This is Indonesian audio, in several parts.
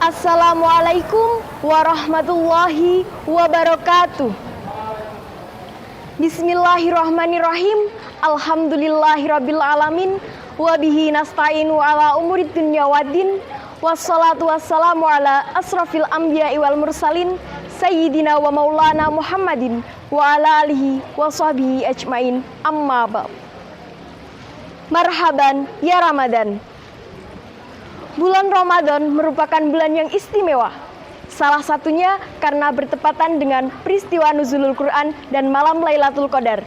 Assalamualaikum warahmatullahi wabarakatuh. Bismillahirrahmanirrahim. Alhamdulillahirabbil alamin wa bihi nasta'inu ala umurid dunya waddin. Wassalatu wassalamu ala asrafil anbiya'i wal mursalin sayyidina wa maulana Muhammadin wa ala alihi wa sahbihi ajmain. Amma ba'd. Marhaban ya Ramadan. Bulan Ramadan merupakan bulan yang istimewa. Salah satunya karena bertepatan dengan peristiwa nuzulul Quran dan malam Lailatul Qadar.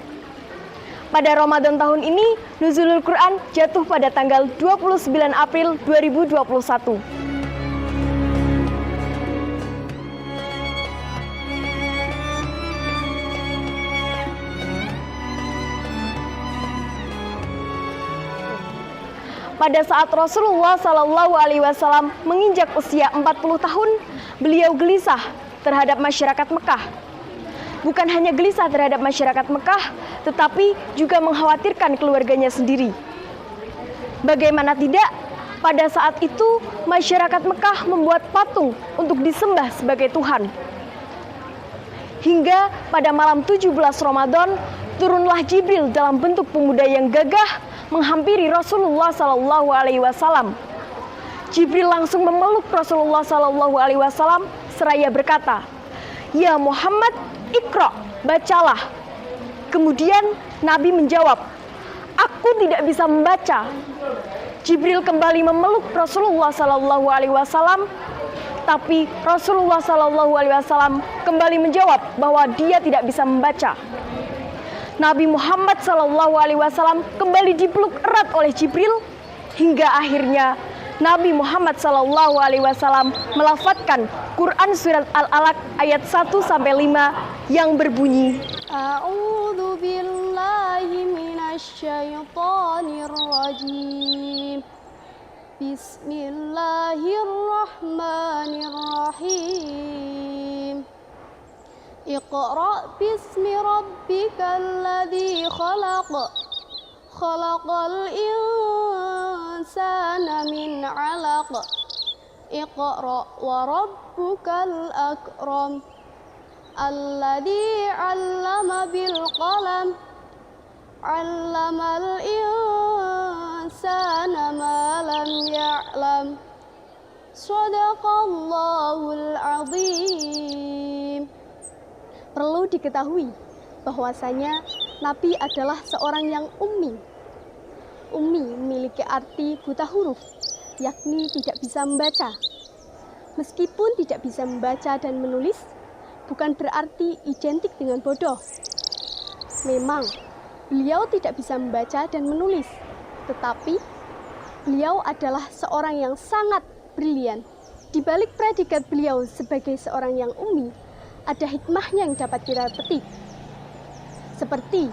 Pada Ramadan tahun ini, nuzulul Quran jatuh pada tanggal 29 April 2021. Pada saat Rasulullah SAW menginjak usia 40 tahun, beliau gelisah terhadap masyarakat Mekah. Bukan hanya gelisah terhadap masyarakat Mekah, tetapi juga mengkhawatirkan keluarganya sendiri. Bagaimana tidak, pada saat itu masyarakat Mekah membuat patung untuk disembah sebagai Tuhan. Hingga pada malam 17 Ramadan, turunlah Jibril dalam bentuk pemuda yang gagah menghampiri Rasulullah SAW. Jibril langsung memeluk Rasulullah SAW seraya berkata, "Ya Muhammad, Iqra, bacalah." Kemudian Nabi menjawab, "Aku tidak bisa membaca." Jibril kembali memeluk Rasulullah SAW, tapi Rasulullah SAW kembali menjawab bahwa dia tidak bisa membaca. Nabi Muhammad SAW kembali dipeluk erat oleh Jibril hingga akhirnya Nabi Muhammad SAW melafadzkan Quran surat Al-Alaq ayat 1-5 yang berbunyi, A'udzu billahi minasyaitonir rajim. Bismillahirrahmanirrahim. Iqra' bismi rabbikal ladzi khalaq. Khalaqal insana min 'alaq. Iqra' wa rabbukal akram. Alladzi 'allama bil qalam. 'Allamal insana ma lam ya'lam. Shadaqallahul 'adzim. Perlu diketahui bahwasanya Nabi adalah seorang yang ummi. Ummi memiliki arti buta huruf, yakni tidak bisa membaca. Meskipun tidak bisa membaca dan menulis, bukan berarti identik dengan bodoh. Memang, beliau tidak bisa membaca dan menulis, tetapi beliau adalah seorang yang sangat brilian. Di balik predikat beliau sebagai seorang yang ummi, ada hikmahnya yang dapat kita petik. Seperti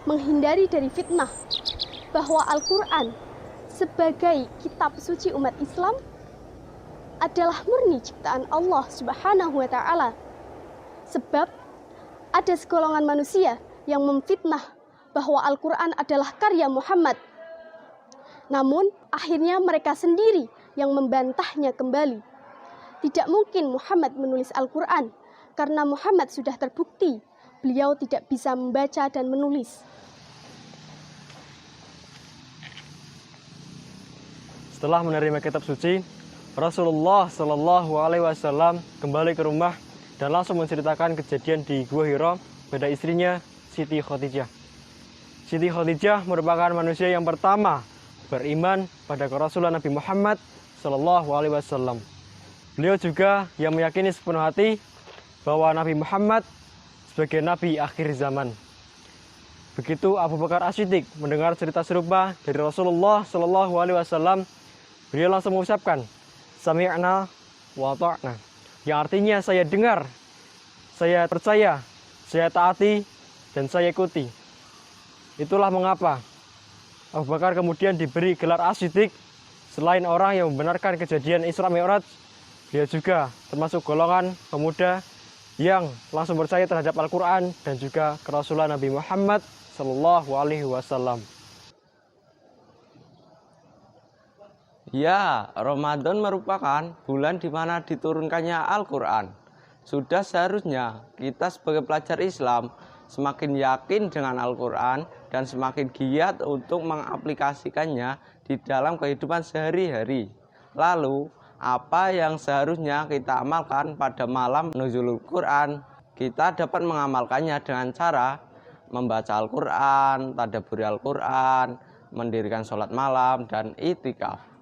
menghindari dari fitnah, bahwa Al-Quran sebagai kitab suci umat Islam adalah murni ciptaan Allah Subhanahu wa Ta'ala. Sebab ada segolongan manusia yang memfitnah bahwa Al-Quran adalah karya Muhammad. Namun akhirnya mereka sendiri yang membantahnya kembali. Tidak mungkin Muhammad menulis Al-Quran, karena Muhammad sudah terbukti beliau tidak bisa membaca dan menulis. Setelah menerima kitab suci, Rasulullah SAW kembali ke rumah dan langsung menceritakan kejadian di Gua Hira pada istrinya Siti Khadijah. Siti Khadijah merupakan manusia yang pertama beriman pada kerasulan Nabi Muhammad SAW. Beliau juga yang meyakini sepenuh hati bahwa Nabi Muhammad sebagai Nabi akhir zaman. Begitu Abu Bakar As-Siddiq mendengar cerita serupa dari Rasulullah SAW, beliau langsung mengucapkan, "Sami'na wa ta'na", yang artinya saya dengar, saya percaya, saya taati, dan saya ikuti. Itulah mengapa Abu Bakar kemudian diberi gelar As-Siddiq. Selain orang yang membenarkan kejadian Isra Mi'raj, beliau juga termasuk golongan pemuda yang langsung percaya terhadap Al-Quran dan juga kerasulan Nabi Muhammad SAW. Ya, Ramadan merupakan bulan di mana diturunkannya Al-Quran. Sudah seharusnya kita sebagai pelajar Islam semakin yakin dengan Al-Quran dan semakin giat untuk mengaplikasikannya di dalam kehidupan sehari-hari. Lalu, apa yang seharusnya kita amalkan pada malam nuzulul Quran? Kita dapat mengamalkannya dengan cara membaca Al-Quran, tadabburi Al-Quran, mendirikan sholat malam, dan itikaf.